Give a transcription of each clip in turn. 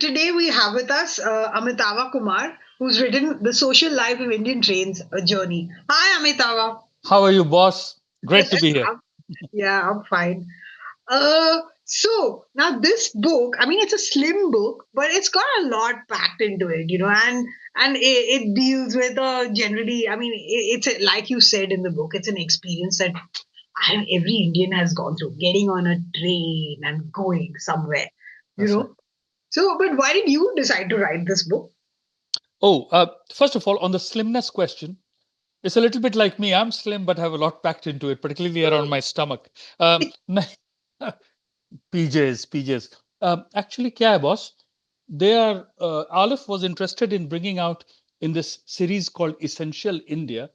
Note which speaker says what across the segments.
Speaker 1: Today we have with us Amitava Kumar, who's written The Social Life of Indian Trains, A Journey. Hi, Amitava.
Speaker 2: How are you, boss? Great to be here.
Speaker 1: I'm, yeah, I'm fine. So now this book, I mean, it's a slim book, but it's got a lot packed into it, and it deals with generally, I mean, like you said in the book, it's an experience that every Indian has gone through, getting on a train and going somewhere, you
Speaker 2: That's right.
Speaker 1: know. So, but why did you decide to write this book?
Speaker 2: Oh, first of all, on the slimness question, it's a little bit like me. I'm slim, but have a lot packed into it, particularly around my stomach. PJs. Actually, kya hai, boss? Aleph was interested in bringing out in this series called Essential India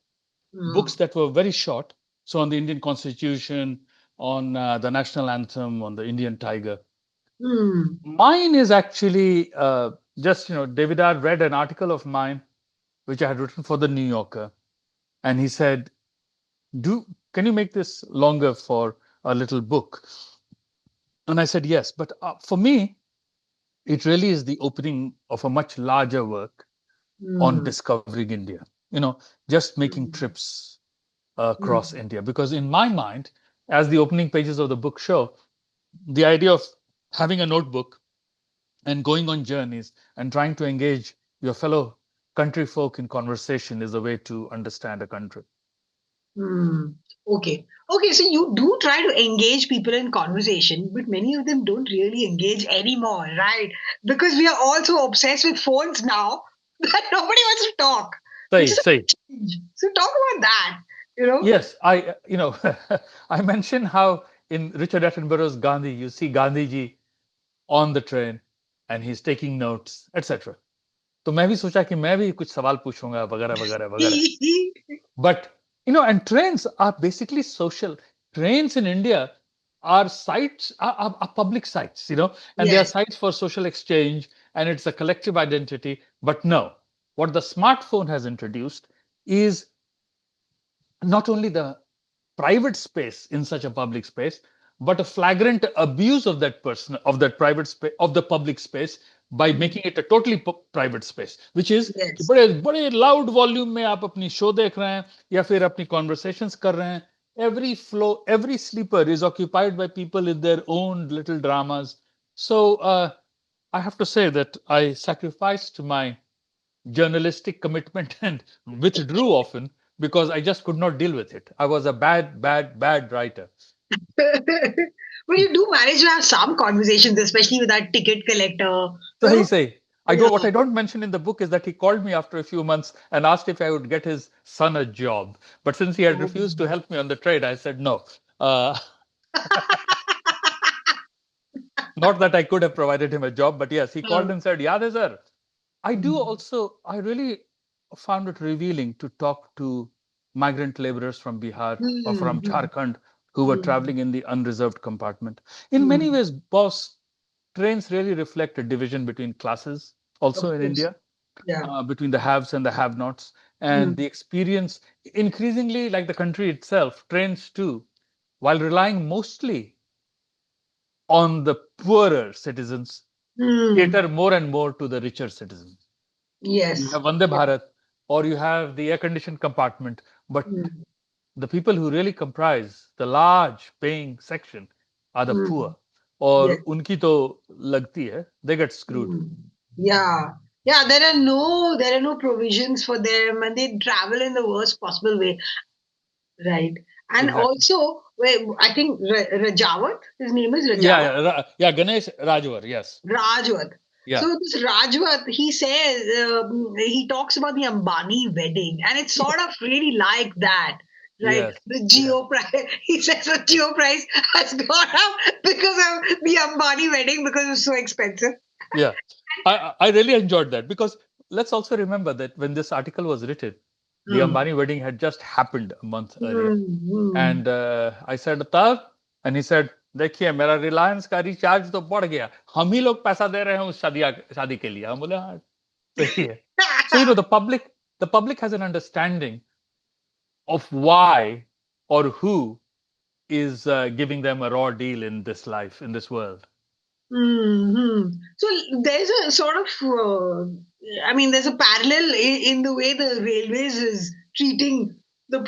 Speaker 2: books
Speaker 1: Hmm.
Speaker 2: that were very short. So, on the Indian Constitution, on the national anthem, on the Indian tiger.
Speaker 1: Hmm.
Speaker 2: Mine is actually just, David R. read an article of mine, which I had written for the New Yorker. And he said, can you make this longer for a little book? And I said, yes. But for me, it really is the opening of a much larger work on
Speaker 1: Hmm.
Speaker 2: discovering India, just making
Speaker 1: Hmm.
Speaker 2: trips across
Speaker 1: Hmm.
Speaker 2: India. Because in my mind, as the opening pages of the book show, the idea of having a notebook and going on journeys and trying to engage your fellow country folk in conversation is a way to understand a country.
Speaker 1: Hmm. Okay. Okay. So you do try to engage people in conversation, but many of them don't really engage anymore, right? Because we are all so obsessed with phones now that nobody wants to talk, which is
Speaker 2: Say,
Speaker 1: a change. So talk about that, you know?
Speaker 2: yes, I mentioned how in Richard Attenborough's Gandhi, you see Gandhi on the train and he's taking notes, etc. तो मैं भी सोचा कि मैं भी कुछ सवाल पूछूंगा वगैरह वगैरह वगैरह. But, and trains are basically social. Trains in India are sites, are public sites, and they are
Speaker 1: Yes.
Speaker 2: sites for social exchange and it's a collective identity. But no, what the smartphone has introduced is not only the private space in such a public space, but a flagrant abuse of that person, of that private space, of the public space by
Speaker 1: Hmm.
Speaker 2: making it a totally private space, which is कि
Speaker 1: Yes.
Speaker 2: बड़े बड़े loud volume में आप अपनी show देख रहे हैं या फिर अपनी conversations कर रहे हैं. Every flow, every sleeper is occupied by people in their own little dramas. So I have to say that I sacrificed my journalistic commitment and withdrew often because I just could not deal with it. I was a bad writer.
Speaker 1: But you do manage to have some conversations, especially with that ticket collector,
Speaker 2: So
Speaker 1: you
Speaker 2: he
Speaker 1: know?
Speaker 2: say,
Speaker 1: Yeah.
Speaker 2: what I don't mention in the book is that he called me after a few months and asked if I would get his son a job. But since he had
Speaker 1: Oh.
Speaker 2: refused to help me on the trade, I said no. Uh, Not that I could have provided him a job, but yes, he called and said, "Yeah, sir." I really found it revealing to talk to migrant laborers from Bihar or from
Speaker 1: Hmm.
Speaker 2: Jharkhand who were
Speaker 1: Hmm.
Speaker 2: traveling in the unreserved compartment. In many
Speaker 1: Hmm.
Speaker 2: ways, boss, trains really reflect a division between classes, also
Speaker 1: Of
Speaker 2: in
Speaker 1: course.
Speaker 2: India,
Speaker 1: Yeah.
Speaker 2: between the haves and the have nots. And
Speaker 1: Hmm.
Speaker 2: the experience, increasingly, like the country itself, trains too, while relying mostly on the poorer citizens,
Speaker 1: Hmm.
Speaker 2: cater more and more to the richer citizens. You
Speaker 1: Yes.
Speaker 2: have Vande
Speaker 1: Yeah.
Speaker 2: Bharat or you have the air conditioned compartment, but
Speaker 1: Hmm.
Speaker 2: the people who really comprise the large paying section are the
Speaker 1: Hmm.
Speaker 2: poor. Or
Speaker 1: Yes.
Speaker 2: unki to lagti hai, they get screwed.
Speaker 1: Hmm. Yeah. Yeah. There are no provisions for them, and they travel in the worst possible way. Right. And
Speaker 2: Exactly.
Speaker 1: also, I think Rajawat, his name is
Speaker 2: Yeah,
Speaker 1: Rajawat.
Speaker 2: Ganesh Rajwar, yes.
Speaker 1: Rajwat.
Speaker 2: Yeah,
Speaker 1: So this Rajwat, he says, he talks about the Ambani wedding, and it's sort of really like that, right?
Speaker 2: yes,
Speaker 1: The
Speaker 2: yeah,
Speaker 1: geo price, he says the geo price has gone up because of the Ambani wedding because it's so expensive.
Speaker 2: yeah. I really enjoyed that because let's also remember that when this article was written, the
Speaker 1: Hmm.
Speaker 2: Ambani wedding had just happened a month earlier.
Speaker 1: Hmm. Hmm.
Speaker 2: And I said, तब? And he said, देखिए मेरा रिलायंस का recharge तो बढ़ गया, हम ही लोग पैसा दे रहे हैं उस शादी के लिए. हम बोले हाँ सही है. So the public has an understanding of why or who is giving them a raw deal in this life, in this world.
Speaker 1: Hmm. So there's a sort of, I mean, there's a parallel in the way the railways is treating the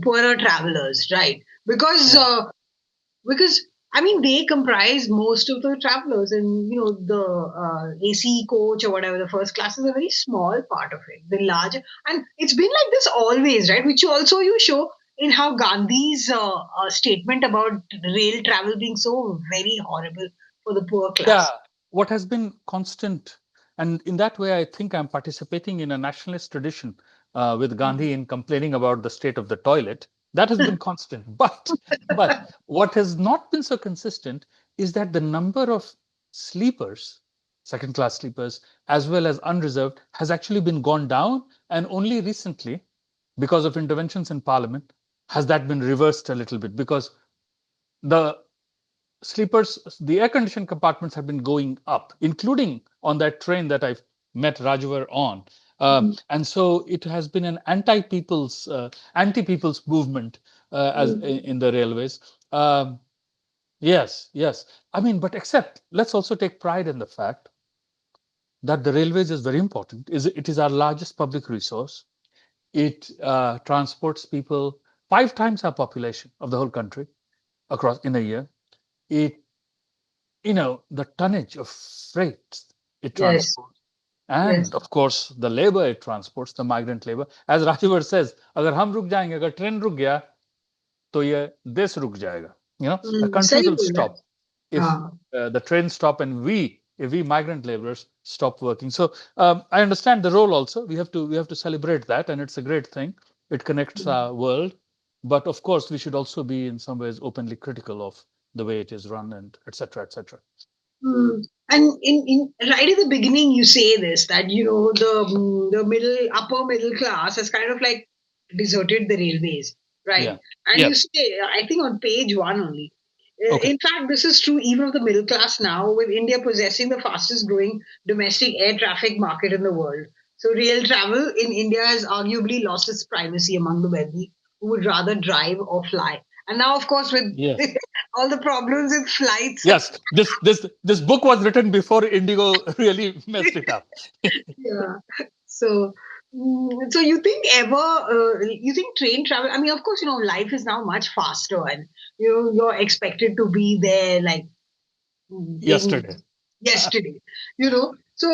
Speaker 1: poorer travelers, right? Because
Speaker 2: Yeah.
Speaker 1: because I mean they comprise most of the travelers, and the AC coach or whatever, the first class is a very small part of it. The larger, and it's been like this always, right? Which also you show in how Gandhi's statement about rail travel being so very horrible for the poor
Speaker 2: Yeah,
Speaker 1: class.
Speaker 2: what has been constant, and in that way, I think I'm participating in a nationalist tradition with Gandhi in complaining about the state of the toilet. That has been constant. But what has not been so consistent is that the number of sleepers, second class sleepers, as well as unreserved, has actually been gone down. And only recently, because of interventions in Parliament, has that been reversed a little bit because the sleepers, the air conditioned compartments have been going up, including on that train that I've met Rajvar on. And so it has been an anti-people's movement as in the railways. Um, yes, yes. I mean, but except let's also take pride in the fact that the railways is very important. It is our largest public resource. It transports people 5 times our population of the whole country across in a year. It the tonnage of freight it
Speaker 1: Yes,
Speaker 2: transports,
Speaker 1: yes.
Speaker 2: and of course the labor it transports, the migrant labor. As Rajivar says, agar hum ruk jayenge, agar train ruk gaya, to ye desh ruk jayega. The country
Speaker 1: सही
Speaker 2: will
Speaker 1: बोल रहा है.
Speaker 2: stop if
Speaker 1: हाँ.
Speaker 2: the trains stop and if we migrant laborers stop working. So I understand the role also. We have to celebrate that, and it's a great thing. It connects our world, but of course we should also be in some ways openly critical of the way it is run and etc. etc.
Speaker 1: Hmm. And in right at the beginning, you say this that the upper middle class has kind of like deserted the railways, right?
Speaker 2: Yeah.
Speaker 1: And you
Speaker 2: Yes.
Speaker 1: say, I think on page one only.
Speaker 2: Okay.
Speaker 1: In fact, this is true even of the middle class now, with India possessing the fastest growing domestic air traffic market in the world. So, rail travel in India has arguably lost its primacy among the wealthy who would rather drive or fly. And now, of course, with
Speaker 2: Yes.
Speaker 1: all the problems with flights.
Speaker 2: Yes. This book was written before Indigo really messed it up.
Speaker 1: Yeah. So, so you think you think train travel? I mean, of course, life is now much faster, and you're expected to be there like in
Speaker 2: Yesterday.
Speaker 1: yesterday. So,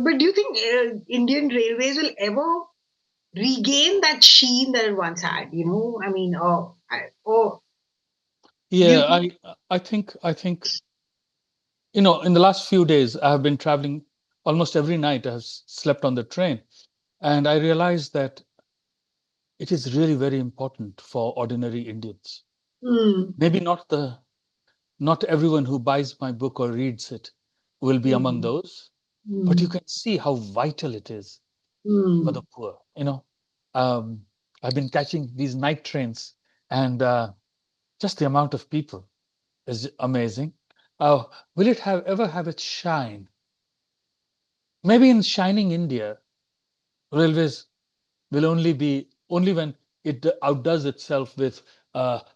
Speaker 1: but do you think Indian Railways will ever regain that sheen that it once had? I mean, or do you
Speaker 2: Yeah,
Speaker 1: think?
Speaker 2: I think in the last few days I have been traveling almost every night. I have slept on the train, and I realized that it is really very important for ordinary Indians.
Speaker 1: Hmm,
Speaker 2: Maybe not everyone who buys my book or reads it will be among
Speaker 1: hmm,
Speaker 2: those, but you
Speaker 1: hmm,
Speaker 2: can see how vital it is for
Speaker 1: hmm,
Speaker 2: the poor. Um, I've been catching these night trains, and just the amount of people is amazing. Will it ever have its shine? Maybe in shining India, railways will only when it outdoes itself with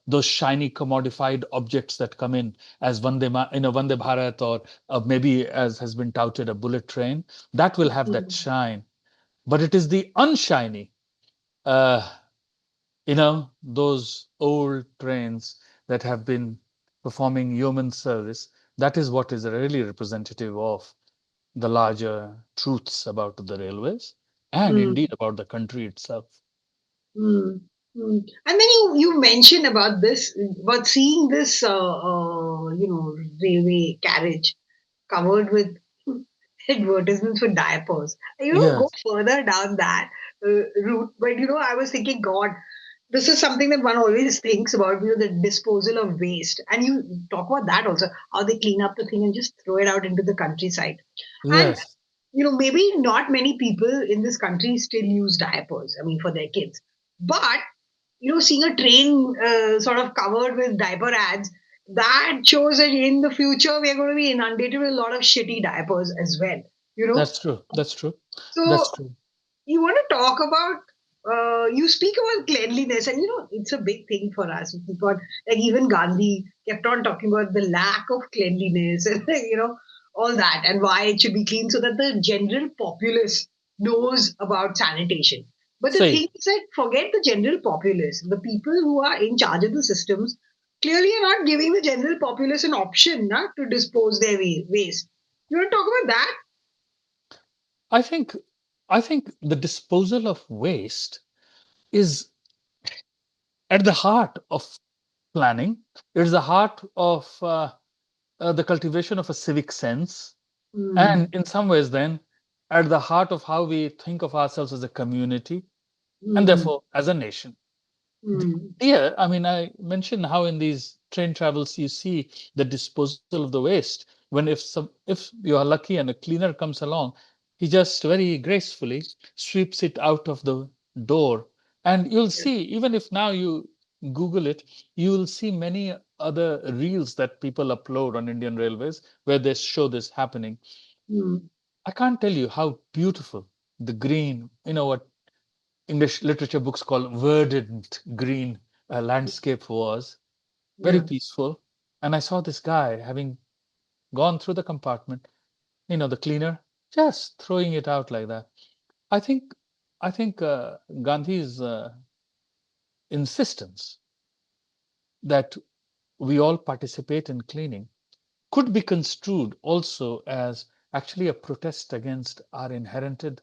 Speaker 2: those shiny commodified objects that come in as Vande Bharat, or maybe as has been touted, a bullet train. That will have that
Speaker 1: hmm,
Speaker 2: shine. But it is the unshiny, uh, those old trains that have been performing yeoman service. That is what is really representative of the larger truths about the railways and
Speaker 1: hmm.
Speaker 2: indeed about the country itself.
Speaker 1: Mm, mm. And then you mentioned about seeing this, railway carriage covered with advertisements for diapers. You don't go
Speaker 2: Yes,
Speaker 1: further down that route, but I was thinking, God, this is something that one always thinks about, the disposal of waste. And you talk about that also, how they clean up the thing and just throw it out into the countryside. And
Speaker 2: yes,
Speaker 1: maybe not many people in this country still use diapers, I mean, for their kids. But, seeing a train sort of covered with diaper ads, that shows that in the future we're going to be inundated with a lot of shitty diapers as well, you know.
Speaker 2: that's true. That's true.
Speaker 1: So
Speaker 2: That's true.
Speaker 1: you want to talk about? you speak about cleanliness, and it's a big thing for us. We got, like, even Gandhi kept on talking about the lack of cleanliness and all that, and why it should be clean so that the general populace knows about sanitation. But the thing
Speaker 2: Say,
Speaker 1: is that, forget the general populace. The people who are in charge of the systems clearly are not giving the general populace an option to dispose their waste. You want to talk about that?
Speaker 2: I think I think the disposal of waste is at the heart of planning. It's the heart of the cultivation of a civic sense, and
Speaker 1: Hmm.
Speaker 2: in some ways, then at the heart of how we think of ourselves as a community and
Speaker 1: Hmm.
Speaker 2: therefore as a nation.
Speaker 1: Hmm.
Speaker 2: Yeah, I mean, I mentioned how in these train travels you see the disposal of the waste. When if you are lucky and a cleaner comes along, he just very gracefully sweeps it out of the door. And you'll
Speaker 1: Yeah.
Speaker 2: see, even if now you Google it, you will see many other reels that people upload on Indian Railways where they show this happening.
Speaker 1: Hmm.
Speaker 2: I can't tell you how beautiful the green, what English literature books call verdant green landscape was, very
Speaker 1: Yeah.
Speaker 2: peaceful. And I saw this guy having gone through the compartment, the cleaner, just throwing it out like that. I think, I think Gandhi's insistence that we all participate in cleaning could be construed also as actually a protest against our inherited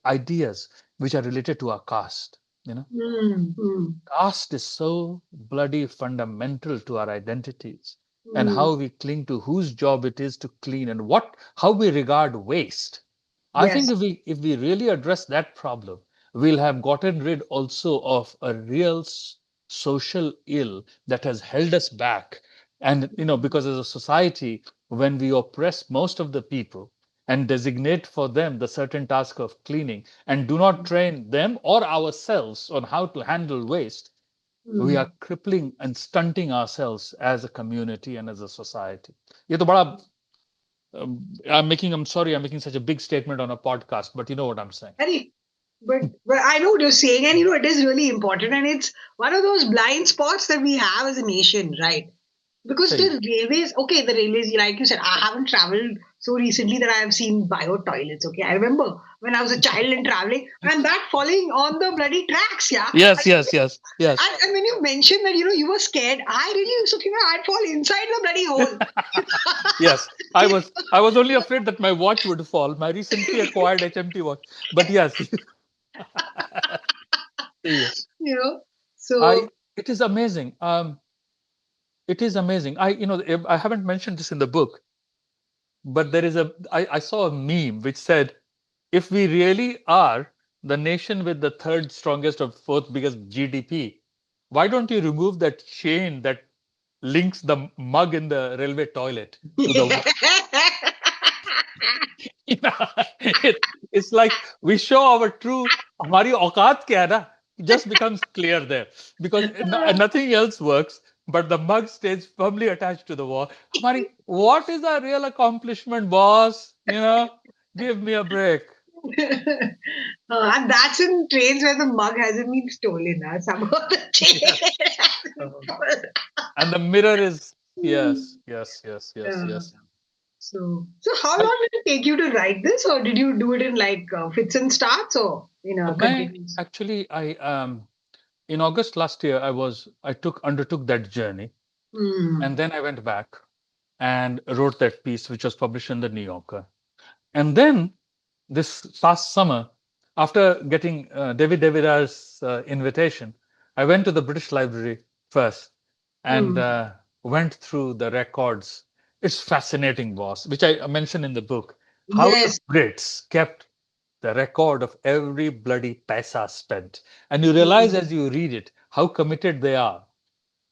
Speaker 2: ideas which are related to our caste. You know,
Speaker 1: Hmm. Hmm.
Speaker 2: caste is so bloody fundamental to our identities and
Speaker 1: Hmm.
Speaker 2: how we cling to whose job it is to clean and how we regard waste. I think
Speaker 1: Yes.
Speaker 2: if we really address that problem, we'll have gotten rid also of a real social ill that has held us back. And because as a society, when we oppress most of the people and designate for them the certain task of cleaning and do not train them or ourselves on how to handle waste, we are
Speaker 1: Hmm.
Speaker 2: crippling and stunting ourselves as a community and as a society. ये तो बड़ा I'm sorry, I'm making such a big statement on a podcast, but you know what I'm saying.
Speaker 1: Very, but I know what you're saying, and it is really important, and it's one of those blind spots that we have as a nation, right? Because
Speaker 2: Say,
Speaker 1: the railways, okay, the railways, like you said, I haven't traveled so recently that I have seen bio toilets. Okay, I remember when I was a child and traveling, and that falling on the bloody tracks, yeah.
Speaker 2: yes, yes, yes, yes.
Speaker 1: And when you mentioned that you were scared, I really used to think that I'd fall inside the bloody hole.
Speaker 2: Yes, I was only afraid that my watch would fall, my recently acquired HMT watch. But yes, yeah.
Speaker 1: you know.
Speaker 2: I
Speaker 1: So,
Speaker 2: it is amazing. It is amazing. I haven't mentioned this in the book, but I saw a meme which said, if we really are the nation with the third strongest or fourth biggest GDP, why don't you remove that chain that links the mug in the railway toilet to the wall? It's like we show our true हमारी औकात क्या है ना, it just becomes clear there because nothing else works, but the mug stays firmly attached to the wall. हमारी what is our real accomplishment, boss? Give me a break.
Speaker 1: and that's in trains where the mug hasn't been stolen. Somehow the chain
Speaker 2: Yes.
Speaker 1: has been
Speaker 2: Uh,
Speaker 1: stolen.
Speaker 2: and the mirror is
Speaker 1: Hmm.
Speaker 2: yes, yes, yes, yes,
Speaker 1: Yeah.
Speaker 2: yes.
Speaker 1: So how
Speaker 2: I
Speaker 1: long did it take you to write this, or did you do it in like fits and starts, or
Speaker 2: my
Speaker 1: continuous?
Speaker 2: actually I in August last year I undertook that journey,
Speaker 1: Hmm.
Speaker 2: and then I went back and wrote that piece, which was published in the New Yorker. And then this past summer, after getting David Devira's invitation, I went to the British Library first and
Speaker 1: Hmm.
Speaker 2: went through the records. It's fascinating, boss, which I mentioned in the book, how the
Speaker 1: Yes.
Speaker 2: Brits kept the record of every bloody paisa spent. And you realize
Speaker 1: Hmm.
Speaker 2: as you read it how committed they are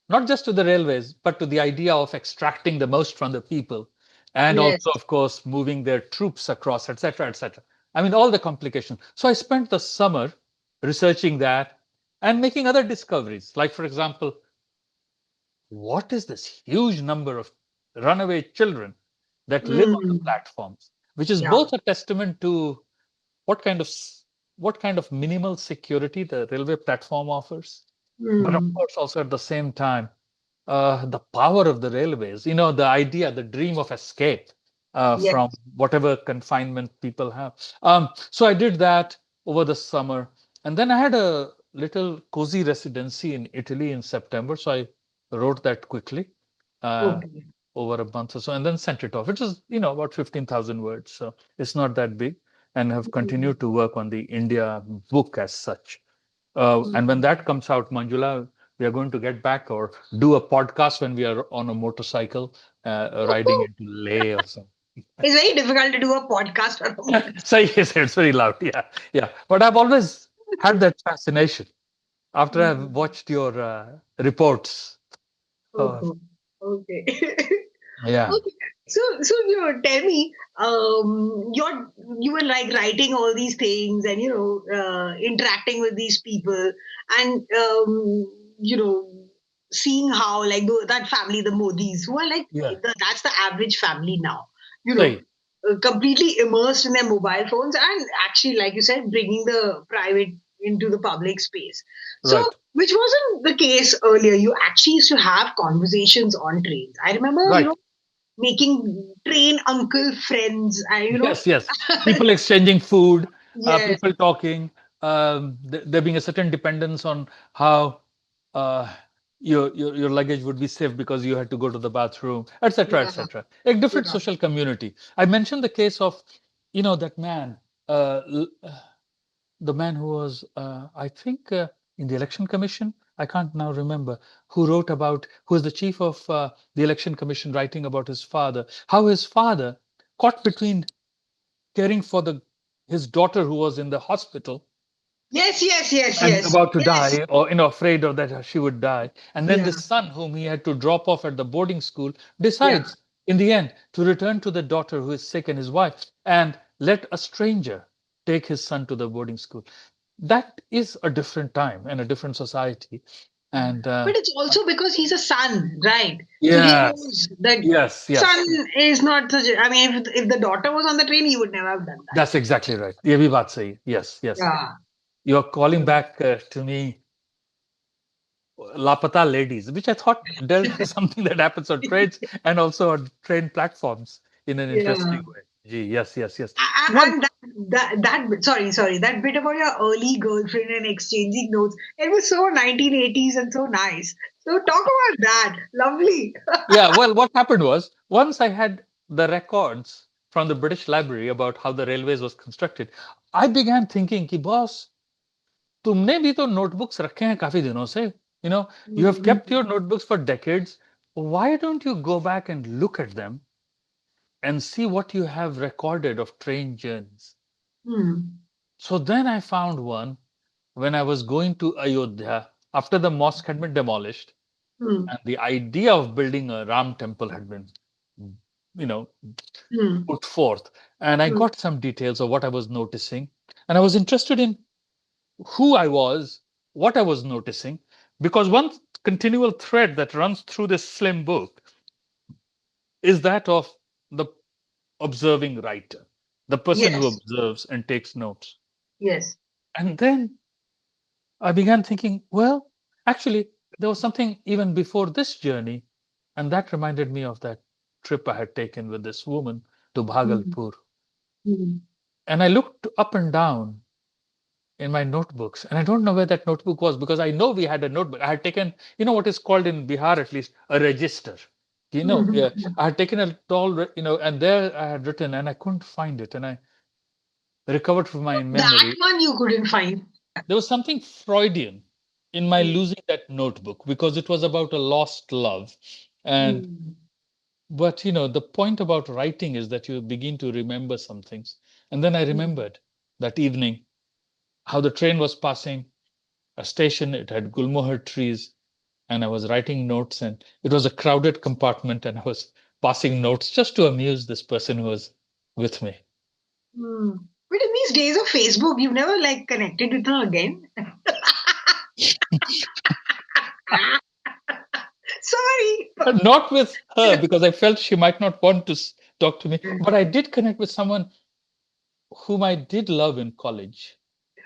Speaker 2: not just to the railways, but to the idea of extracting the most from the people, and
Speaker 1: Yes.
Speaker 2: also, of course, moving their troops across, etc., etc. I mean, all the complications. So I spent the summer researching that and making other discoveries. Like, for example, what is this huge number of runaway children that live on the
Speaker 1: Hmm.
Speaker 2: platforms, which is
Speaker 1: Yeah.
Speaker 2: both a testament to what kind of what kind of minimal security the railway platform offers, but of
Speaker 1: Hmm.
Speaker 2: course also at the same time the power of the railways, the idea, the dream of escape from
Speaker 1: Yes.
Speaker 2: whatever confinement people have. So I did that over the summer. And then I had a little cozy residency in Italy in September. So I wrote that quickly uh,
Speaker 1: Okay.
Speaker 2: over a month or so and then sent it off, which is, about 15,000 words. So it's not that big, and have
Speaker 1: Hmm.
Speaker 2: continued to work on the India book as such.
Speaker 1: Hmm.
Speaker 2: And when that comes out, Manjula, we are going to get back or do a podcast when we are on a motorcycle riding into Leh or something.
Speaker 1: It's very difficult to do a podcast on a
Speaker 2: So yes, it's very loud. Yeah, yeah. But I've always had that fascination after I've
Speaker 1: motorcycle.
Speaker 2: watched your reports. Uh,
Speaker 1: Oh, okay.
Speaker 2: yeah,
Speaker 1: Okay. So tell me, you were like writing all these things and interacting with these people and seeing how like that family, the Modis, who are like
Speaker 2: yeah.
Speaker 1: that's the average family now, you know,
Speaker 2: Say
Speaker 1: completely immersed in their mobile phones and actually, like you said, bringing the private into the public space. So,
Speaker 2: right,
Speaker 1: which wasn't the case earlier. You actually used to have conversations on trains. I remember,
Speaker 2: right.
Speaker 1: making train uncle friends.
Speaker 2: Yes, yes. People exchanging food,
Speaker 1: Yes,
Speaker 2: people talking, there being a certain dependence on how uh, your luggage would be safe because you had to go to the bathroom, etc.,
Speaker 1: yeah,
Speaker 2: etc. A different
Speaker 1: yeah.
Speaker 2: social community. I mentioned the case of, that man, the man who was, I think, in the election commission. I can't now remember who wrote about, who was the chief of the election commission, writing about his father, how his father caught between caring for his daughter who was in the hospital
Speaker 1: Yes, yes, yes,
Speaker 2: and
Speaker 1: yes,
Speaker 2: about to
Speaker 1: yes.
Speaker 2: die, or afraid of that she would die, and then the
Speaker 1: Yeah,
Speaker 2: son whom he had to drop off at the boarding school
Speaker 1: yeah.
Speaker 2: decides in the end to return to the daughter who is sick and his wife, and let a stranger take his son to the boarding school. That is a different time and a different society. And
Speaker 1: But it's also because he's a son, right? So he
Speaker 2: yes,
Speaker 1: knows that
Speaker 2: yes,
Speaker 1: son
Speaker 2: yes,
Speaker 1: is not such. I mean, if the daughter was on the train, he would never have done that.
Speaker 2: that's exactly right. ये भी बात सही है. Yes, yes.
Speaker 1: Yeah.
Speaker 2: You're calling back to me Lapata ladies, which I thought dealt with something that happens on trains and also on train platforms in an
Speaker 1: Yeah.
Speaker 2: interesting way. Gee, yes, yes, yes. One,
Speaker 1: And sorry, that bit about your early girlfriend and exchanging notes, it was so 1980s and so nice. So talk about that. Lovely.
Speaker 2: yeah, well, what happened was once I had the records from the British Library about how the railways was constructed, I began thinking, ki boss, तुमने भी तो notebooks रखे हैं काफी दिनों से. You have kept your notebooks for decades. Why don't you go back and look at them and see what you have recorded of train journeys?
Speaker 1: Hmm.
Speaker 2: So then I found one when I was going to Ayodhya after the mosque had been demolished
Speaker 1: Hmm.
Speaker 2: and the idea of building a Ram temple had been, you know,
Speaker 1: Hmm.
Speaker 2: put forth. And I
Speaker 1: Hmm.
Speaker 2: got some details of what I was noticing. And I was interested in who I was, what I was noticing, because one continual thread that runs through this slim book is that of the observing writer, the person who
Speaker 1: Yes.
Speaker 2: observes and takes notes.
Speaker 1: Yes.
Speaker 2: And then I began thinking, well, actually, there was something even before this journey, and that reminded me of that trip I had taken with this woman to
Speaker 1: Hmm.
Speaker 2: Bhagalpur.
Speaker 1: Hmm.
Speaker 2: And I looked up and down in my notebooks, and I don't know where that notebook was because I know we had a notebook. I had taken, what is called in Bihar at least, a register. Yeah,
Speaker 1: Hmm.
Speaker 2: I had taken a tall, and there I had written, and I couldn't find it, and I recovered from my
Speaker 1: That
Speaker 2: memory.
Speaker 1: one you couldn't find.
Speaker 2: There was something Freudian in my
Speaker 1: Hmm.
Speaker 2: losing that notebook because it was about a lost love. And
Speaker 1: Hmm.
Speaker 2: but the point about writing is that you begin to remember some things. And then I
Speaker 1: Hmm.
Speaker 2: remembered that evening how the train was passing a station, it had gulmohar trees, and I was writing notes, and it was a crowded compartment, and I was passing notes just to amuse this person who was with me.
Speaker 1: Hmm. But in these days of Facebook, you've never like connected with her again. Sorry.
Speaker 2: Not with her because I felt she might not want to talk to me, but I did connect with someone whom I did love in college.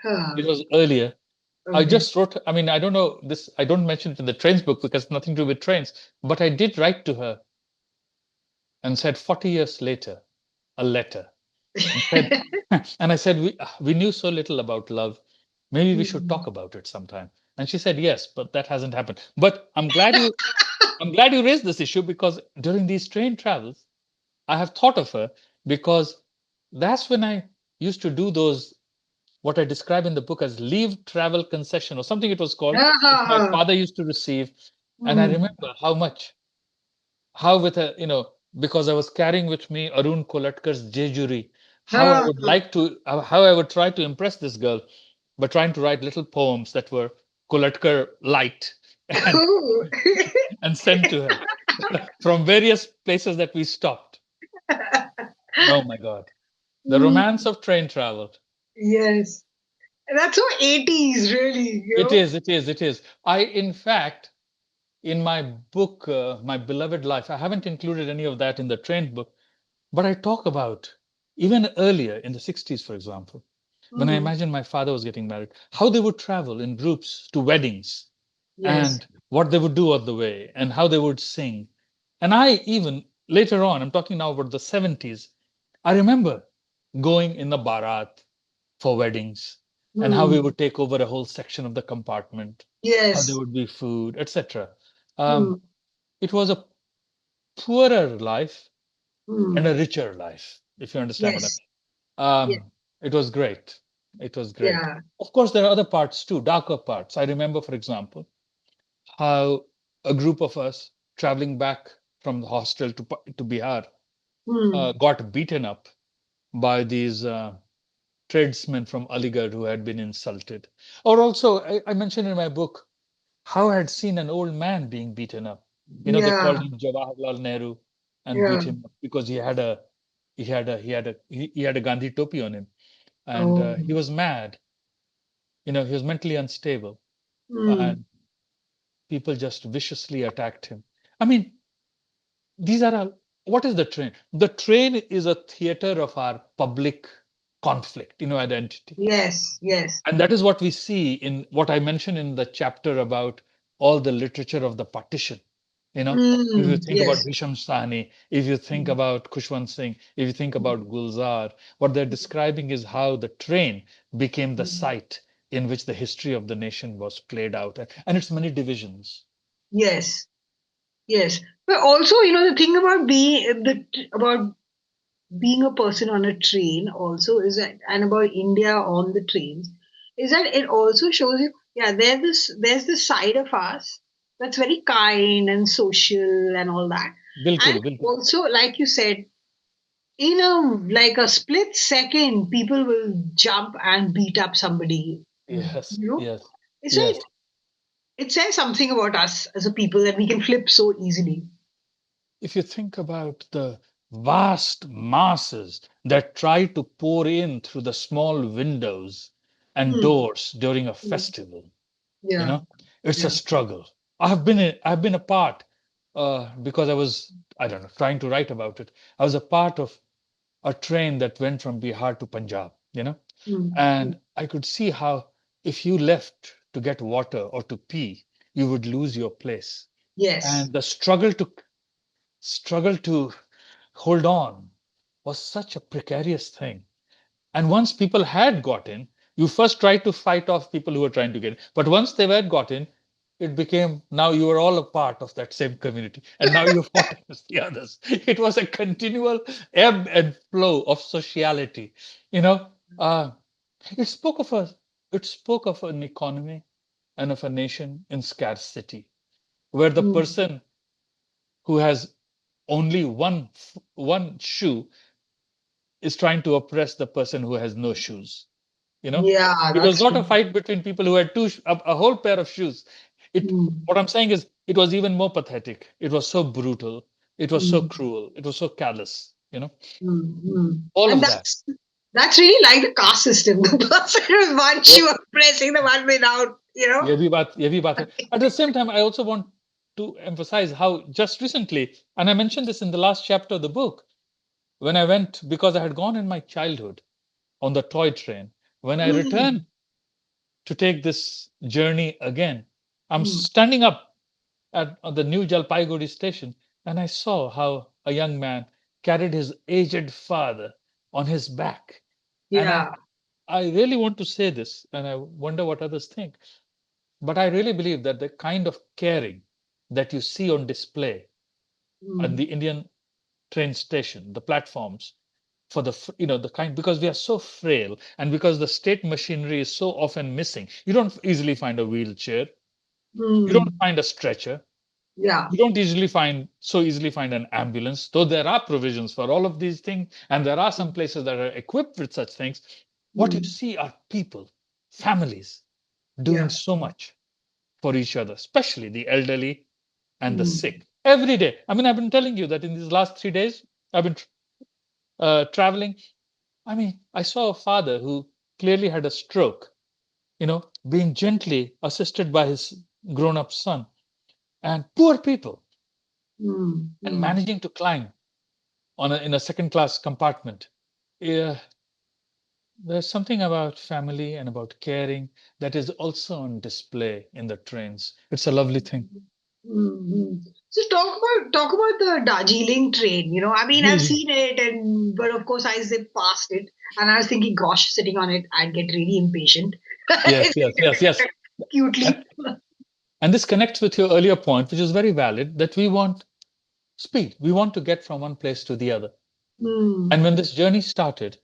Speaker 1: Huh.
Speaker 2: It was earlier. I
Speaker 1: Okay.
Speaker 2: just wrote, I mean, I don't know this, I don't mention it in the trains book because it's nothing to do with trains, but I did write to her and said 40 years later, a letter, and said, and I said, we knew so little about love. Maybe we should talk
Speaker 1: Hmm.
Speaker 2: about it sometime. And she said, yes, but that hasn't happened. But I'm glad you raised this issue because during these train travels, I have thought of her because that's when I used to do those what I describe in the book as leave travel concession or something it was called,
Speaker 1: Ha, ha,
Speaker 2: which my
Speaker 1: ha.
Speaker 2: father used to receive. And I
Speaker 1: Hmm.
Speaker 2: remember how with a, because I was carrying with me Arun Kolatkar's Jejuri, how I
Speaker 1: Ha,
Speaker 2: would
Speaker 1: ha.
Speaker 2: like to, how I would try to impress this girl by trying to write little poems that were Kolatkar light and,
Speaker 1: Cool.
Speaker 2: and send to her from various places that we stopped. Oh my God. The
Speaker 1: Hmm.
Speaker 2: romance of train travel.
Speaker 1: Yes. That's so 80s, really, you
Speaker 2: It
Speaker 1: know?
Speaker 2: is, it is, it is. In fact, in my book, My Beloved Life, I haven't included any of that in the train book, but I talk about even earlier in the 60s, for example, when I
Speaker 1: Hmm.
Speaker 2: imagine my father was getting married, how they would travel in groups to weddings
Speaker 1: Yes.
Speaker 2: and what they would do on the way and how they would sing. And I even later on, I'm talking now about the 70s, I remember going in the Bharat for weddings and how we
Speaker 1: Hmm.
Speaker 2: would take over a whole section of the compartment, how there
Speaker 1: Yes.
Speaker 2: would be food, etc.
Speaker 1: Hmm.
Speaker 2: Um, it was a poorer life and
Speaker 1: Hmm.
Speaker 2: a richer life, if you understand what I
Speaker 1: Yes.
Speaker 2: mean.
Speaker 1: Yes.
Speaker 2: It was great. It was great.
Speaker 1: Yeah.
Speaker 2: Of course, there are other parts too, darker parts. I remember, for example, how a group of us traveling back from the hostel to Bihar
Speaker 1: Hmm.
Speaker 2: got beaten up by these tradesmen from Aligarh who had been insulted. Or also, I mentioned in my book how I had seen an old man being beaten up. They called
Speaker 1: Yeah.
Speaker 2: him Jawaharlal Nehru and beat
Speaker 1: Yeah.
Speaker 2: him up because he had a Gandhi topi on him, and
Speaker 1: Oh.
Speaker 2: he was mad. He was mentally unstable,
Speaker 1: Hmm.
Speaker 2: and people just viciously attacked him. I mean, these are all. What is the train? The train is a theater of our public conflict, identity.
Speaker 1: Yes. Yes.
Speaker 2: And that is what we see in what I mentioned in the chapter about all the literature of the partition. You know, if you
Speaker 1: Hmm.
Speaker 2: think about
Speaker 1: Yes.
Speaker 2: Bhisham Sahni, if you think
Speaker 1: Hmm.
Speaker 2: about Khushwant Singh, if you think about Gulzar, what they're describing is how the train became the
Speaker 1: Hmm.
Speaker 2: site in which the history of the nation was played out, and its many divisions.
Speaker 1: Yes. Yes. But also, the thing about being a person on a train also is that, and about India on the trains, is that it also shows you, yeah, there's this side of us that's very kind and social and all that. And
Speaker 2: Bilkul, bilkul.
Speaker 1: also, like you said, in a like a split second, people will jump and beat up somebody.
Speaker 2: Yes,
Speaker 1: You know,
Speaker 2: yes,
Speaker 1: it's
Speaker 2: yes.
Speaker 1: like it says something about us as a people that we can flip so easily.
Speaker 2: If you think about the vast masses that try to pour in through the small windows and
Speaker 1: Hmm.
Speaker 2: doors during a
Speaker 1: Hmm.
Speaker 2: festival, you
Speaker 1: Yeah.
Speaker 2: know, it's a
Speaker 1: Yeah.
Speaker 2: struggle. I've been a part because I don't know, trying to write about it. I was a part of a train that went from Bihar to Punjab,
Speaker 1: Hmm. Hmm.
Speaker 2: and I could see how if you left to get water or to pee, you would lose your place.
Speaker 1: Yes.
Speaker 2: And the struggle to hold on was such a precarious thing. And once people had got in, you first tried to fight off people who were trying to get in. But once they were got in, it became now you were all a part of that same community. And now you fought against the others. It was a continual ebb and flow of sociality. You know, uh, it spoke of a it spoke of an economy and of a nation in scarcity, where the
Speaker 1: Hmm.
Speaker 2: person who has only one shoe is trying to oppress the person who has no shoes. You know,
Speaker 1: Yeah,
Speaker 2: it was
Speaker 1: that's
Speaker 2: not a
Speaker 1: true.
Speaker 2: fight between people who had a whole pair of shoes. It
Speaker 1: Hmm.
Speaker 2: What I'm saying is it was even more pathetic. It was so brutal. It was so
Speaker 1: Hmm.
Speaker 2: cruel. It was so callous.
Speaker 1: Hmm. Hmm.
Speaker 2: All
Speaker 1: And
Speaker 2: of that.
Speaker 1: that's really like the caste system. The person with one
Speaker 2: Yeah,
Speaker 1: shoe oppressing the one without, you know.
Speaker 2: ये भी बात है. At the same time, I also want to emphasize how just recently, and I mentioned this in the last chapter of the book, when I went because I had gone in my childhood on the toy train. When I
Speaker 1: Hmm.
Speaker 2: returned to take this journey again. I'm
Speaker 1: Mm.
Speaker 2: standing up at the new Jalpaiguri station, and I saw how a young man carried his aged father on his back. And
Speaker 1: Yeah.
Speaker 2: I really want to say this, and I wonder what others think. But I really believe that the kind of caring that you see on display at
Speaker 1: Mm.
Speaker 2: the Indian train station, the platforms, for the kind, because we are so frail and because the state machinery is so often missing. You don't easily find a wheelchair. You don't
Speaker 1: Mm.
Speaker 2: find a stretcher.
Speaker 1: Yeah.
Speaker 2: You don't easily find an ambulance, though there are provisions for all of these things, and there are some places that are equipped with such things. What you
Speaker 1: Mm.
Speaker 2: see are people, families doing
Speaker 1: Yeah.
Speaker 2: so much for each other, especially the elderly and the
Speaker 1: Mm.
Speaker 2: sick. Every day. I mean, I've been telling you that in these last 3 days, I've been traveling. I mean, I saw a father who clearly had a stroke, being gently assisted by his grown up son, and poor people,
Speaker 1: Mm.
Speaker 2: and
Speaker 1: Mm.
Speaker 2: managing to climb in a second class compartment. Yeah, there's something about family and about caring that is also on display in the trains. It's a lovely thing.
Speaker 1: Mm-hmm. So talk about the Darjeeling train. I mean, I've
Speaker 2: Mhm.
Speaker 1: seen it, and but of course I zipped past it, and I was thinking, gosh, sitting on it, I'd get really impatient.
Speaker 2: Yes, yes, yes, yes.
Speaker 1: Cutely.
Speaker 2: And, and this connects with your earlier point, which is very valid, that we want speed. We want to get from one place to the other. And
Speaker 1: Mm.
Speaker 2: when this journey started,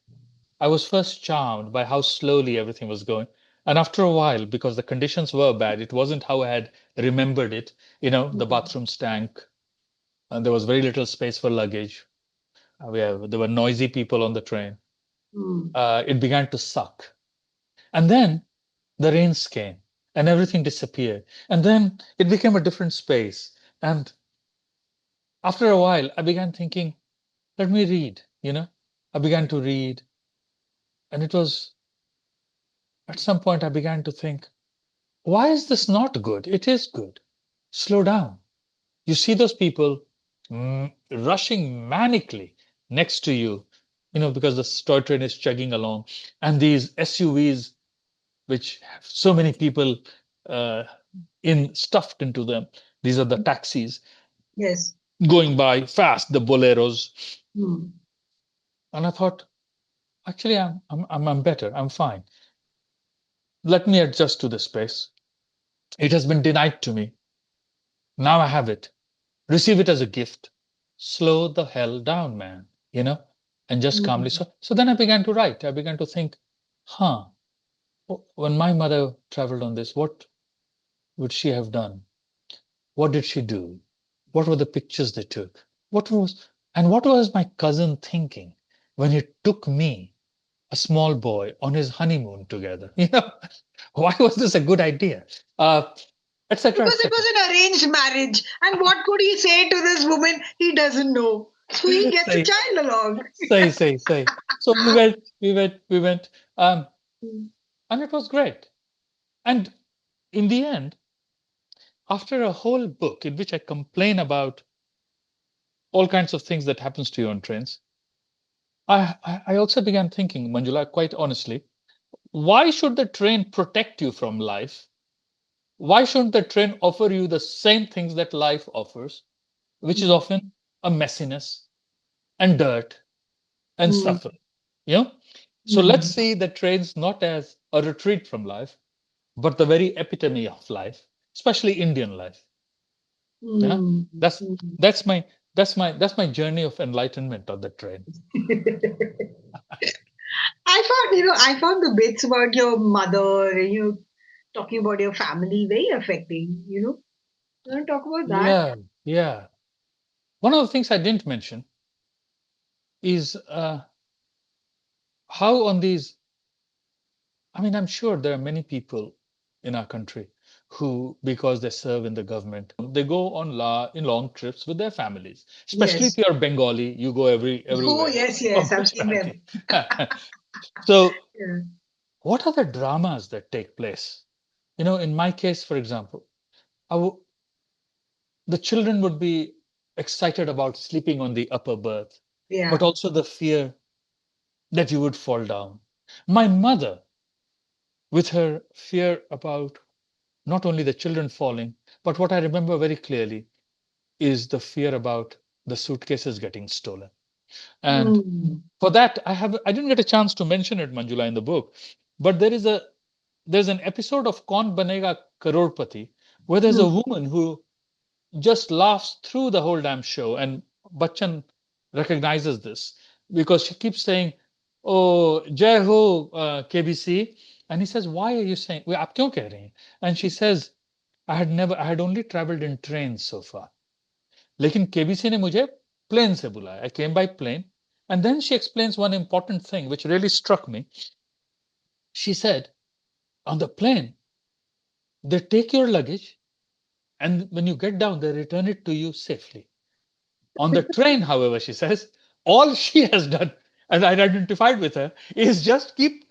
Speaker 2: I was first charmed by how slowly everything was going. And after a while, because the conditions were bad, it wasn't how I had remembered it. The
Speaker 1: Mm.
Speaker 2: bathroom stank, and there was very little space for luggage. There were noisy people on the train.
Speaker 1: Mm.
Speaker 2: It began to suck. And then the rains came and everything disappeared. And then it became a different space. And after a while, I began thinking, let me read. I began to read. And it was at some point I began to think, why is this not good? It is good. Slow down. You see those people rushing manically next to you, because the toy train is chugging along, and these SUVs, which have so many people uh, stuffed into them. These are the taxis
Speaker 1: Yes.
Speaker 2: going by fast, the boleros.
Speaker 1: Mm.
Speaker 2: And I thought, actually, I'm better. I'm fine. Let me adjust to this space. It has been denied to me. Now I have it. Receive it as a gift. Slow the hell down, man, and just calmly.
Speaker 1: Mm.
Speaker 2: So then I began to write. I began to think, huh, when my mother traveled on this, what would she have done? What did she do? What were the pictures they took? What was my cousin thinking when he took me, a small boy, on his honeymoon together? Why was this a good idea? Etc.
Speaker 1: Because it
Speaker 2: etc.
Speaker 1: was an arranged marriage, and what could he say to this woman? He doesn't know. So he gets a
Speaker 2: Say,
Speaker 1: child along.
Speaker 2: say. So we went,
Speaker 1: Mm.
Speaker 2: and it was great. And in the end, after a whole book in which I complain about all kinds of things that happens to you on trains, I also began thinking, Manjula, quite honestly, why should the train protect you from life? Why shouldn't the train offer you the same things that life offers, which is
Speaker 1: Mm.
Speaker 2: often a messiness and dirt and
Speaker 1: Mm.
Speaker 2: suffering? You know? So let's
Speaker 1: Mm.
Speaker 2: see the trains not as a retreat from life, but the very epitome of life, especially Indian life. Yeah.
Speaker 1: Mm.
Speaker 2: That's
Speaker 1: Mm.
Speaker 2: that's my journey of enlightenment on the train.
Speaker 1: I found the bits about your mother and talking about your family very affecting. You want to talk about that?
Speaker 2: Yeah, yeah. One of the things I didn't mention is how on these. I mean, I'm sure there are many people in our country who, because they serve in the government, they go on in long trips with their families. Especially if
Speaker 1: Yes.
Speaker 2: you're Bengali, you go
Speaker 1: Oh,
Speaker 2: everywhere
Speaker 1: yes,
Speaker 2: for
Speaker 1: yes. I've seen them.
Speaker 2: Gujarati. So,
Speaker 1: Yeah.
Speaker 2: what are the dramas that take place? In my case, for example, I w- the children would be excited about sleeping on the upper berth, but
Speaker 1: Yeah.
Speaker 2: also the fear that you would fall down. My mother with her fear about not only the children falling, but what I remember very clearly is the fear about the suitcases getting stolen. And
Speaker 1: Mm.
Speaker 2: for that, I didn't get a chance to mention it, Manjula, in the book, but there's an episode of Kaun Banega Crorepati where there's a
Speaker 1: Mm.
Speaker 2: woman who just laughs through the whole damn show, and Bachchan recognizes this because she keeps saying, "Oh, Jai Ho, KBC," and he says, "Why are you saying? "Well, आप क्यों कह रही हैं?" And she says, I had only traveled in trains so far. लेकिन KBC ने मुझे plane से बुलाया. I came by plane. And then she explains one important thing which really struck me. She said, on the plane, they take your luggage, and when you get down, they return it to you safely. On the train, however, she says, all she has done, and I identified with her, is just keep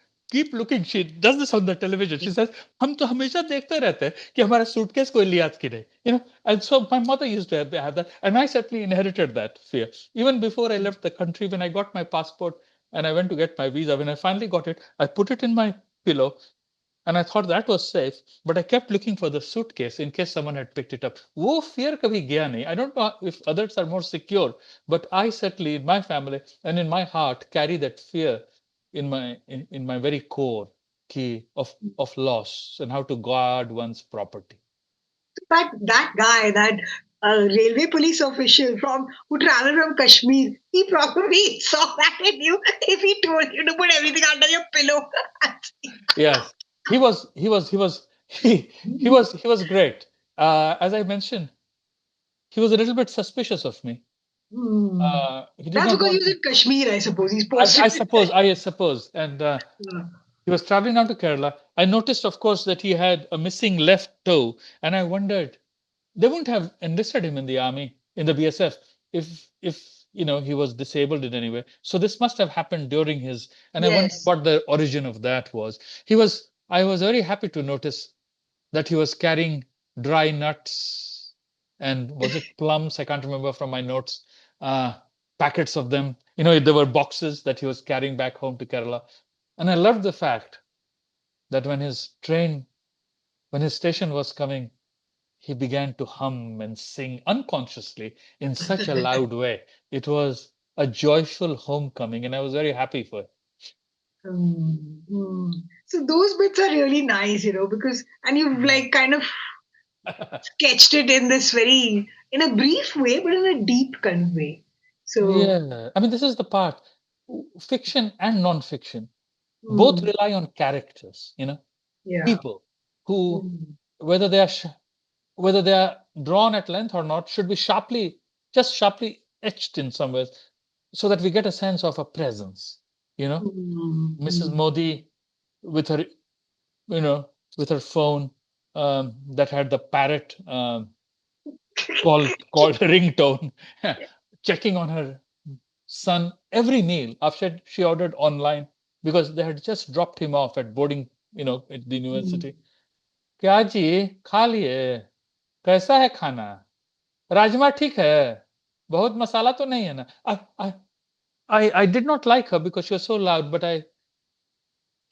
Speaker 2: looking. She does this on the television. She says, हम तो हमेशा देखते रहते हैं कि हमारा suitcase कोई लिया कि नहीं. And so my mother used to have that, and I certainly inherited that fear. Even before I left the country, when I got my passport and I went to get my visa, when I finally got it, I put it in my pillow, and I thought that was safe, but I kept looking for the suitcase in case someone had picked it up. वो fear कभी गया नहीं. I don't know if others are more secure, but I certainly, in my family and in my heart, carry that fear in my very core key of loss and how to guard one's property.
Speaker 1: That guy, that railway police official from who traveled from Kashmir, he probably saw that in you if he told you to put everything under your pillow.
Speaker 2: Yes, he was great. As I mentioned, he was a little bit suspicious of me.
Speaker 1: Hmm.
Speaker 2: He did
Speaker 1: That's
Speaker 2: not
Speaker 1: because he
Speaker 2: want
Speaker 1: was
Speaker 2: to.
Speaker 1: in Kashmir, I suppose. He's posted.
Speaker 2: I suppose. And he was traveling down to Kerala. I noticed, of course, that he had a missing left toe, and I wondered they wouldn't have enlisted him in the army, in the BSF, if he was disabled in any way. So this must have happened during his. And I wondered
Speaker 1: Yes.
Speaker 2: what the origin of that was. I was very happy to notice that he was carrying dry nuts and was it plums? I can't remember from my notes. Uh, Packets of them. There were boxes that he was carrying back home to Kerala. And I loved the fact that when his station was coming, he began to hum and sing unconsciously in such a loud way. It was a joyful homecoming, and I was very happy for it.
Speaker 1: Hmm. So those bits are really nice, because and you've like kind of sketched it in this in a brief way, but in a deep kind of way. So,
Speaker 2: Yeah, I mean, this is the part. Fiction and non-fiction both
Speaker 1: hmm,
Speaker 2: rely on characters,
Speaker 1: yeah.
Speaker 2: people who,
Speaker 1: Hmm.
Speaker 2: whether whether they are drawn at length or not, should be sharply etched in some ways, so that we get a sense of a presence. You know,
Speaker 1: Hmm.
Speaker 2: Mrs. Modi with her, you know, with her phone that had the parrot called ringtone, checking on her son every meal after she ordered online because they had just dropped him off at boarding, at the
Speaker 1: Hmm.
Speaker 2: university. क्या जी खा लिए कैसा है खाना राजमा ठीक है बहुत मसाला तो नहीं है ना I did not like her because she was so loud, but she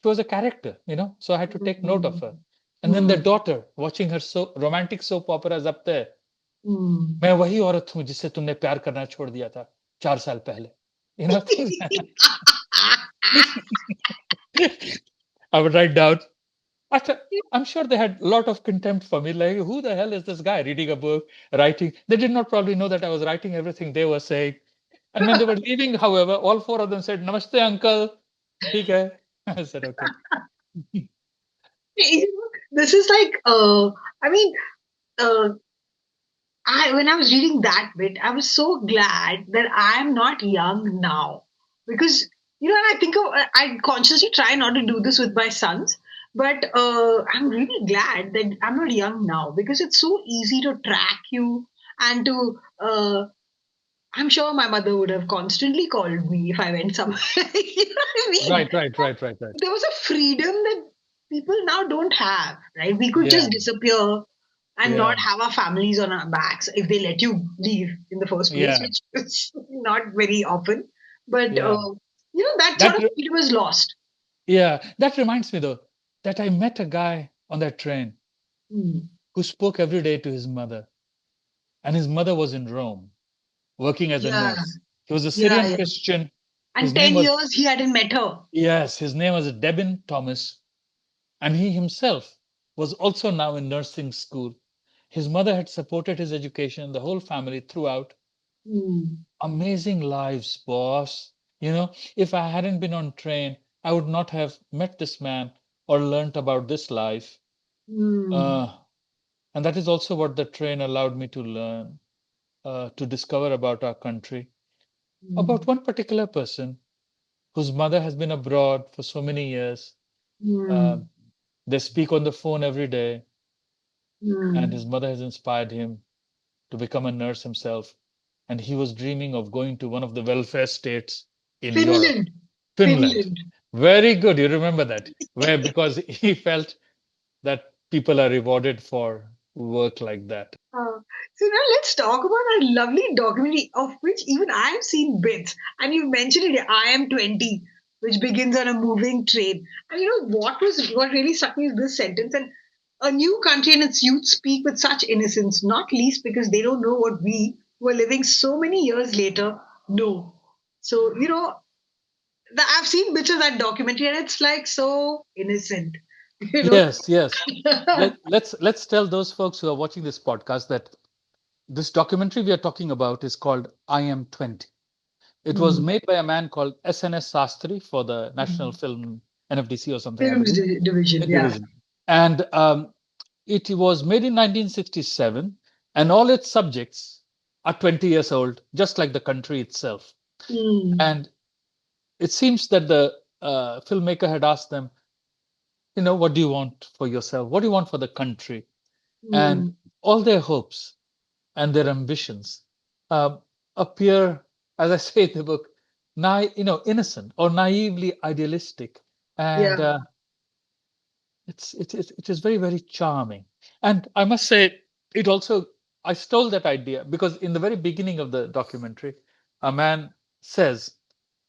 Speaker 2: was a character, so I had to take note of her. And then the
Speaker 1: Hmm.
Speaker 2: daughter watching her so romantic soap operas up there.
Speaker 1: Hmm.
Speaker 2: मैं वही औरत हूँ जिससे तुमने प्यार करना छोड़ दिया था 4 साल पहले. Things. I would write down. After, I'm sure they had a lot of contempt for me. Like, who the hell is this guy reading a book, writing? They did not probably know that I was writing everything they were saying. And when they were leaving, however, all four of them said, Namaste, uncle. ठीक है. I said, okay.
Speaker 1: This is like, I mean, uh, when I was reading that bit, I was so glad that I am not young now because and I think I consciously try not to do this with my sons, but I'm really glad that I'm not young now because it's so easy to track you and to. I'm sure my mother would have constantly called me if I went somewhere. You know what I mean?
Speaker 2: Right.
Speaker 1: There was a freedom that people now don't have, right? We could just
Speaker 2: Yeah,
Speaker 1: disappear and not
Speaker 2: yeah,
Speaker 1: have our families on our backs if they let you leave in the first place,
Speaker 2: yeah,
Speaker 1: which is not very often. But
Speaker 2: yeah.
Speaker 1: that sort
Speaker 2: That,
Speaker 1: of freedom is lost.
Speaker 2: yeah, that reminds me though. that I met a guy on that train
Speaker 1: Mm.
Speaker 2: who spoke every day to his mother, and his mother was in Rome working as a
Speaker 1: Yeah,
Speaker 2: nurse. He was a
Speaker 1: yeah,
Speaker 2: Syrian
Speaker 1: yeah.
Speaker 2: Christian. His
Speaker 1: And
Speaker 2: name
Speaker 1: 10
Speaker 2: was,
Speaker 1: years he hadn't met her.
Speaker 2: yes, his name was Debin Thomas, and he himself was also now in nursing school. His mother had supported his education, the whole family throughout.
Speaker 1: Mm.
Speaker 2: Amazing lives, boss. If I hadn't been on train, I would not have met this man or learnt about this life.
Speaker 1: Mm.
Speaker 2: Uh, and that is also what the train allowed me to learn, to discover about our country, about
Speaker 1: Mm.
Speaker 2: one particular person whose mother has been abroad for so many years. Uh,
Speaker 1: Mm.
Speaker 2: they speak on the phone every day, and
Speaker 1: Mm.
Speaker 2: his mother has inspired him to become a nurse himself. And he was dreaming of going to one of the welfare states in Europe,
Speaker 1: Finland.
Speaker 2: Finland.
Speaker 1: Finland.
Speaker 2: Very good. You remember that. Where because he felt that people are rewarded for work like that.
Speaker 1: Uh, so now let's talk about that lovely documentary of which even I have seen bits. And you mentioned it, I Am 20, which begins on a moving train. And you know what really struck me is this sentence, and a new country and its youth speak with such innocence, not least because they don't know what we, who are living so many years later, know. So, I've seen bits of that documentary and it's like so innocent, you know.
Speaker 2: Yes, yes. Let's tell those folks who are watching this podcast that this documentary we are talking about is called I Am 20. It was
Speaker 1: Mm.
Speaker 2: made by a man called SNS Sastry for the National
Speaker 1: Mm.
Speaker 2: Film NFDC or something, I
Speaker 1: Films
Speaker 2: believe,
Speaker 1: division, yeah.
Speaker 2: division. And it was made in 1967, and all its subjects are 20 years old, just like the country itself.
Speaker 1: Mm.
Speaker 2: And it seems that the filmmaker had asked them, what do you want for yourself? What do you want for the country? And
Speaker 1: Mm.
Speaker 2: all their hopes and their ambitions uh, appear, as I say in the book, innocent or naively idealistic, and
Speaker 1: Yeah.
Speaker 2: it is very, very charming. And I must say, it also I stole that idea because in the very beginning of the documentary, a man says,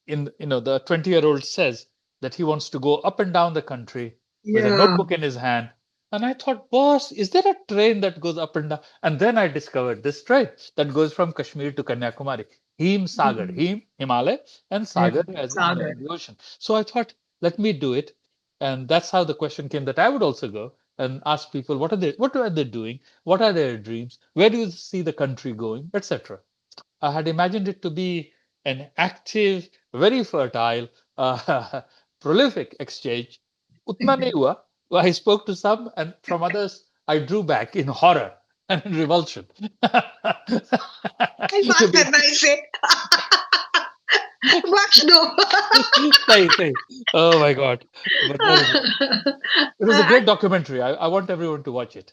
Speaker 2: the 20-year-old says that he wants to go up and down the country with a
Speaker 1: Yeah.
Speaker 2: notebook in his hand. And I thought, boss, is there a train that goes up and down? And then I discovered this train that goes from Kashmir to Kanyakumari. Him Sagar,
Speaker 1: Mm.
Speaker 2: Him, Himalaya, and
Speaker 1: Yeah.
Speaker 2: Sagar as
Speaker 1: Sagar.
Speaker 2: in the ocean. So I thought, let me do it. And that's how the question came that I would also go and ask people what are they doing? What are their dreams? Where do you see the country going, etc. I had imagined it to be an active, very fertile, prolific exchange. Utna nahi hua. I spoke to some, and from others, I drew back in horror and in revulsion.
Speaker 1: I बात
Speaker 2: Be-
Speaker 1: करना इसे बख्श दो.
Speaker 2: say. Oh my God. But then it was a great documentary. I want everyone to watch it.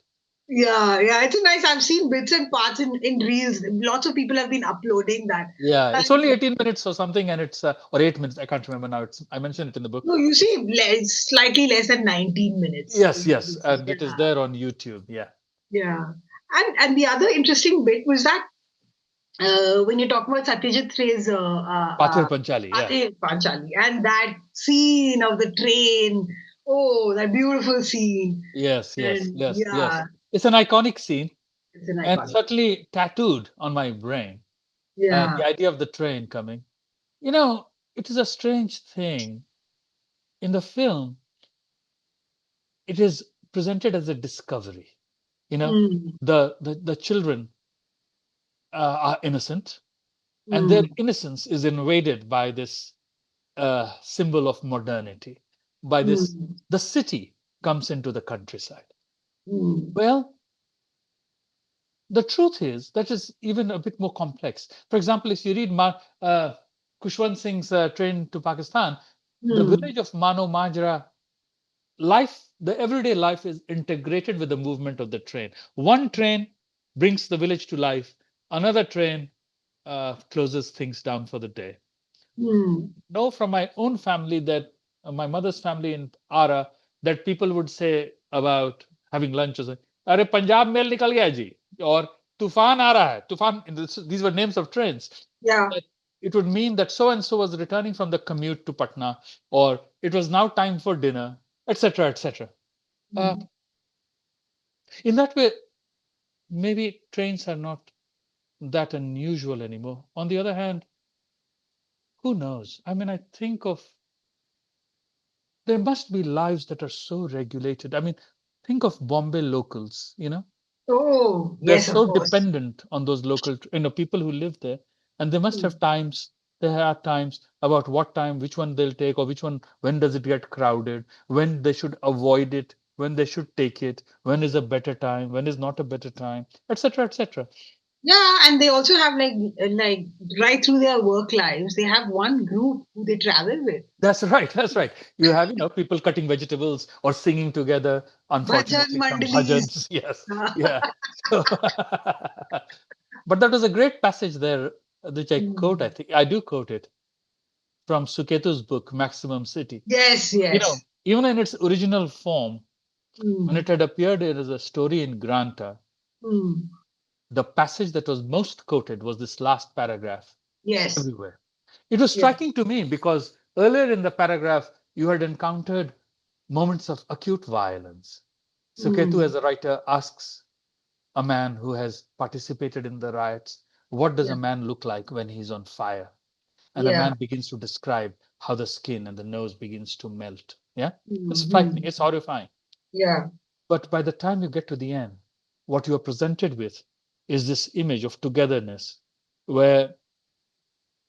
Speaker 1: Yeah, yeah, it's a nice. I've seen bits and parts in reels. Lots of people have been uploading that.
Speaker 2: Yeah, it's
Speaker 1: And
Speaker 2: only 18 minutes or something, and it's or 8 minutes. I can't remember now. I mentioned it in the book.
Speaker 1: no, you see, slightly less than 19 minutes.
Speaker 2: Yes, yes, and
Speaker 1: Yeah,
Speaker 2: it is there on YouTube. Yeah.
Speaker 1: yeah. And the other interesting bit was that when you talk about Satyajit Ray's
Speaker 2: Pathir Panchali, yeah.
Speaker 1: Ate Panchali and that scene of the train, oh, that beautiful scene.
Speaker 2: Yes, yes,
Speaker 1: And
Speaker 2: yes,
Speaker 1: yeah,
Speaker 2: yes. It's an iconic scene
Speaker 1: it's an
Speaker 2: and
Speaker 1: iconic.
Speaker 2: certainly tattooed on my brain. The
Speaker 1: Yeah.
Speaker 2: idea of the train coming. You know, it is a strange thing. In the film, it is presented as a discovery. You know,
Speaker 1: Mm,
Speaker 2: the children are innocent, and their
Speaker 1: mm,
Speaker 2: innocence is invaded by this symbol of modernity. By this,
Speaker 1: mm,
Speaker 2: the city comes into the countryside.
Speaker 1: mm,
Speaker 2: Well, the truth is that is even a bit more complex. For example, if you read Kushwant Singh's Train to Pakistan, the
Speaker 1: mm,
Speaker 2: village of Mano Majra, life, the everyday life is integrated with the movement of the train. One train brings the village to life, another train closes things down for the day.
Speaker 1: mm.
Speaker 2: Know from my own family that my mother's family in Ara, that people would say about having lunch or something, अरे Punjab mail निकल गया जी, or तूफान आ रहा है, तूफान. These were names of trains.
Speaker 1: Yeah.
Speaker 2: That it would mean that so and so was returning from the commute to Patna, or it was now time for dinner. etc., etc. Uh,
Speaker 1: Mm.
Speaker 2: in that way, maybe trains are not that unusual anymore. On the other hand, who knows? I mean, I think of there must be lives that are so regulated. I mean, think of Bombay locals,
Speaker 1: Oh,
Speaker 2: they're
Speaker 1: yes, of
Speaker 2: so
Speaker 1: course.
Speaker 2: dependent on those local, people who live there, and they must
Speaker 1: Mm.
Speaker 2: have times. They have times about what time, which one they'll take, or which one, when does it get crowded, when they should avoid it, when they should take it, when is a better time, when is not a better time, etc., etc.
Speaker 1: Yeah, and they also have like right through their work lives, they have one group who they travel with.
Speaker 2: That's right. That's right. You have, people cutting vegetables or singing together.
Speaker 1: Bhajan
Speaker 2: Unfortunately, some
Speaker 1: mandalis.
Speaker 2: bhajans. Yes. Yeah. So, but that was a great passage there, which I quote. I
Speaker 1: Mm.
Speaker 2: think I do quote it from Suketu's book, Maximum City.
Speaker 1: Yes, yes.
Speaker 2: Even in its original form, when it
Speaker 1: Mm.
Speaker 2: had appeared as a story in Granta,
Speaker 1: Mm.
Speaker 2: the passage that was most quoted was this last paragraph
Speaker 1: Yes.
Speaker 2: everywhere. It was
Speaker 1: Yes.
Speaker 2: striking to me because earlier in the paragraph, you had encountered moments of acute violence. Suketu,
Speaker 1: Mm.
Speaker 2: as a writer, asks a man who has participated in the riots, what does
Speaker 1: Yeah.
Speaker 2: a man look like when he's on fire? And a
Speaker 1: Yeah.
Speaker 2: man begins to describe how the skin and the nose begins to melt. Yeah, it's frightening,
Speaker 1: Mm-hmm.
Speaker 2: it's horrifying.
Speaker 1: Yeah.
Speaker 2: But by the time you get to the end, what you are presented with is this image of togetherness where,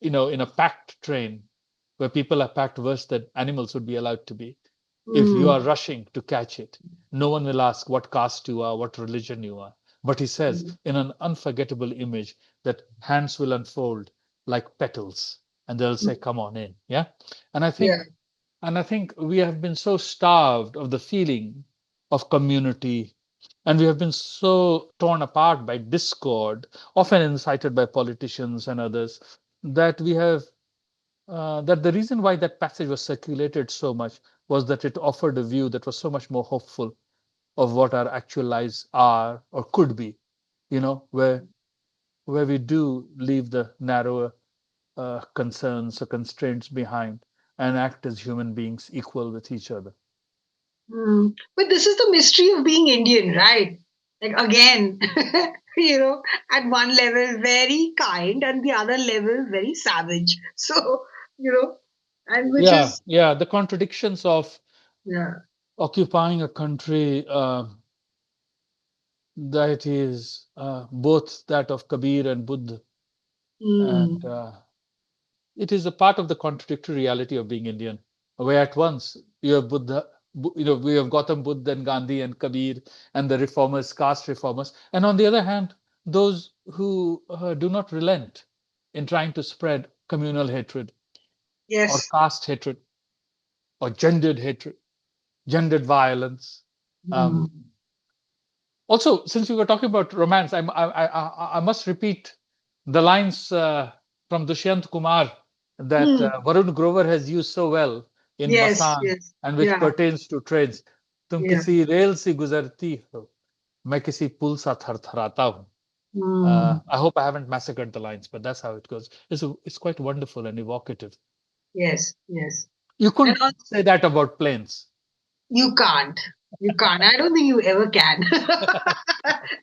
Speaker 2: in a packed train, where people are packed worse than animals would be allowed to be. If you
Speaker 1: Mm.
Speaker 2: are rushing to catch it, no one will ask what caste you are, what religion you are. But he says
Speaker 1: Mm.
Speaker 2: in an unforgettable image that hands will unfold like petals and they'll say, come on in. Yeah. And I think
Speaker 1: Yeah.
Speaker 2: and I think we have been so starved of the feeling of community, and we have been so torn apart by discord, often incited by politicians and others, that we have that the reason why that passage was circulated so much was that it offered a view that was so much more hopeful of what our actual lives are or could be, where we do leave the narrower concerns or constraints behind and act as human beings equal with each other.
Speaker 1: Mm. But this is the mystery of being Indian, right? Like again, at one level very kind and the other level very savage. So, you know, and which
Speaker 2: Yeah,
Speaker 1: is,
Speaker 2: yeah, the contradictions of
Speaker 1: yeah.
Speaker 2: occupying a country that is both that of Kabir and Buddha, and
Speaker 1: Mm.
Speaker 2: it is a part of the contradictory reality of being Indian, where at once you have Buddha, we have Gautam Buddha and Gandhi and Kabir and the reformers, caste reformers, and on the other hand, those who do not relent in trying to spread communal hatred or
Speaker 1: Yes.
Speaker 2: caste hatred or gendered hatred, gendered violence. Um,
Speaker 1: Mm.
Speaker 2: Also, since we were talking about romance, I must repeat the lines from Dushyant Kumar that
Speaker 1: Mm.
Speaker 2: Varun Grover has used so well in
Speaker 1: Yes,
Speaker 2: Masan
Speaker 1: yes.
Speaker 2: and which
Speaker 1: Yeah,
Speaker 2: pertains to trades. तुम
Speaker 1: yeah.
Speaker 2: किसी rail से गुजरती हो, मैं किसी पुल सा थरथराता हूँ.
Speaker 1: Mm.
Speaker 2: I hope I haven't massacred the lines, but that's how it goes. It's quite wonderful and evocative.
Speaker 1: Yes, yes.
Speaker 2: You
Speaker 1: And
Speaker 2: couldn't say that about planes.
Speaker 1: you can't. You can't. I don't think you ever can.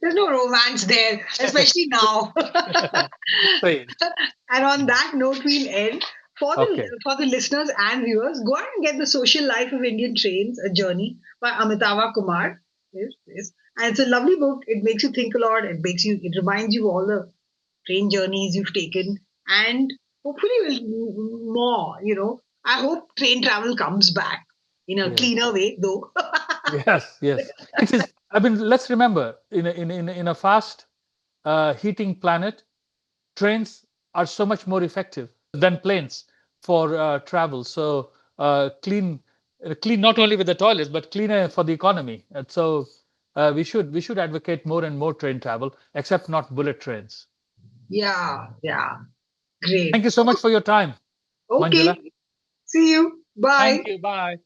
Speaker 1: There's no romance there, especially now.
Speaker 2: Say,
Speaker 1: And on that note, we'll end. For
Speaker 2: okay.
Speaker 1: the listeners and viewers, go ahead and get The Social Life of Indian Trains, A Journey by Amitava Kumar. Yes, yes. And it's a lovely book. It makes you think a lot. It reminds you of all the train journeys you've taken. And hopefully will more, I hope train travel comes back in a
Speaker 2: Yes.
Speaker 1: cleaner way though.
Speaker 2: Yes, yes. It is. I mean, let's remember, in a fast heating planet, trains are so much more effective than planes for travel. So clean not only with the toilets, but cleaner for the economy. And so we should advocate more and more train travel, except not bullet trains.
Speaker 1: Yeah, yeah. Great.
Speaker 2: Thank you so much for your time,
Speaker 1: Okay.
Speaker 2: Manjula.
Speaker 1: See you.
Speaker 2: Thank
Speaker 1: Bye.
Speaker 2: you. Bye.